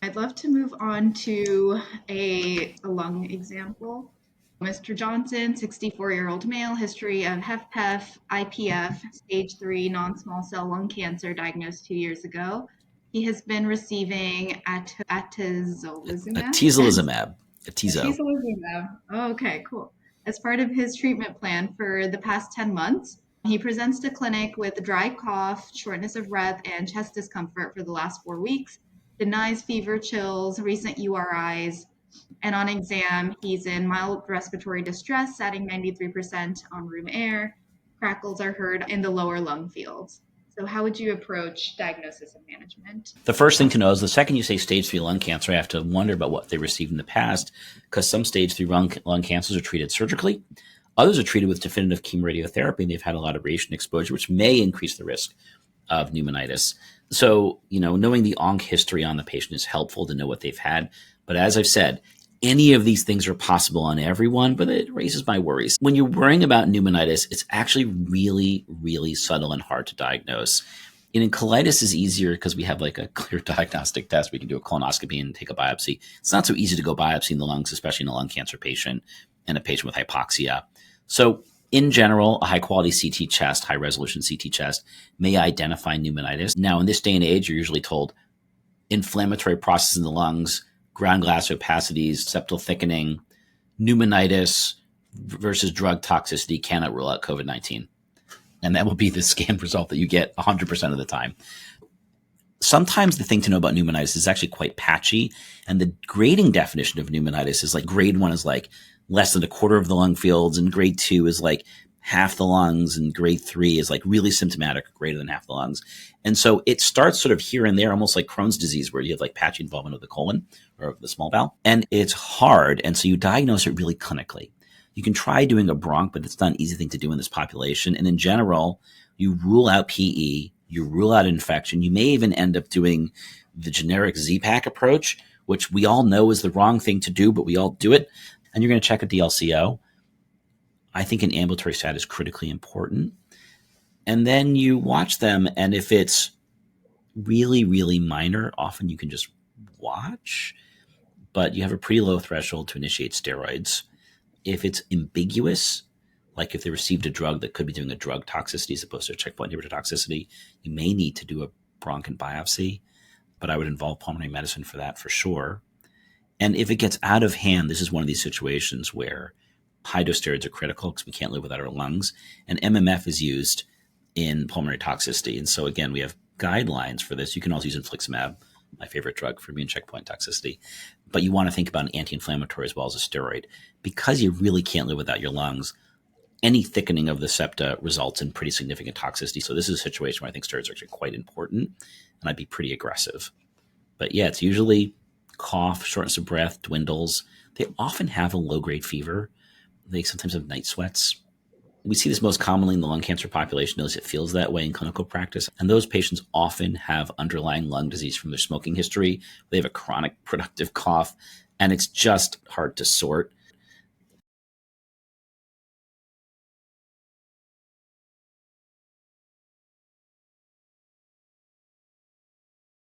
I'd love to move on to a lung example. Mr. Johnson, 64-year-old male, history of HFpEF, IPF, stage 3 non-small cell lung cancer diagnosed 2 years ago. He has been receiving atezolizumab. Atezolizumab. Atezo. Atezolizumab. Oh, okay, cool. As part of his treatment plan for the past 10 months, he presents to clinic with dry cough, shortness of breath, and chest discomfort for the last 4 weeks, denies fever, chills, recent URIs, and on exam, he's in mild respiratory distress, satting 93% on room air. Crackles are heard in the lower lung fields. So, how would you approach diagnosis and management? The first thing to know is the second you say stage 3 lung cancer, I have to wonder about what they received in the past, because some stage 3 lung cancers are treated surgically. Others are treated with definitive chemoradiotherapy, and they've had a lot of radiation exposure, which may increase the risk of pneumonitis. So, knowing the onc history on the patient is helpful to know what they've had. But as I've said, any of these things are possible on everyone, but it raises my worries. When you're worrying about pneumonitis, it's actually really, really subtle and hard to diagnose. And in colitis is easier because we have like a clear diagnostic test. We can do a colonoscopy and take a biopsy. It's not so easy to go biopsy in the lungs, especially in a lung cancer patient and a patient with hypoxia. So in general, a high-quality CT chest, high-resolution CT chest, may identify pneumonitis. Now, in this day and age, you're usually told inflammatory process in the lungs, ground glass opacities, septal thickening, pneumonitis versus drug toxicity cannot rule out COVID-19. And that will be the scan result that you get 100% of the time. Sometimes the thing to know about pneumonitis is actually quite patchy. And the grading definition of pneumonitis is like grade 1 is like less than a quarter of the lung fields, and grade 2 is like half the lungs, and grade 3 is like really symptomatic, greater than half the lungs. And so it starts sort of here and there, almost like Crohn's disease, where you have like patchy involvement of the colon or the small bowel. And it's hard. And so you diagnose it really clinically. You can try doing a bronch, but it's not an easy thing to do in this population. And in general, you rule out PE, you rule out infection. You may even end up doing the generic Z-Pak approach, which we all know is the wrong thing to do, but we all do it. And you're going to check a DLCO. I think an ambulatory stat is critically important. And then you watch them, and if it's really, really minor, often you can just watch, but you have a pretty low threshold to initiate steroids. If it's ambiguous, like if they received a drug that could be doing a drug toxicity as opposed to a checkpoint inhibitor toxicity, you may need to do a bronch and biopsy, but I would involve pulmonary medicine for that for sure. And if it gets out of hand, this is one of these situations where high-dose steroids are critical because we can't live without our lungs, and MMF is used in pulmonary toxicity. And so again, we have guidelines for this. You can also use infliximab, my favorite drug for immune checkpoint toxicity. But you want to think about an anti-inflammatory as well as a steroid. Because you really can't live without your lungs, any thickening of the septa results in pretty significant toxicity. So this is a situation where I think steroids are actually quite important, and I'd be pretty aggressive. But yeah, it's usually cough, shortness of breath, dwindles. They often have a low-grade fever. They sometimes have night sweats. We see this most commonly in the lung cancer population, as it feels that way in clinical practice. And those patients often have underlying lung disease from their smoking history. They have a chronic productive cough, and it's just hard to sort.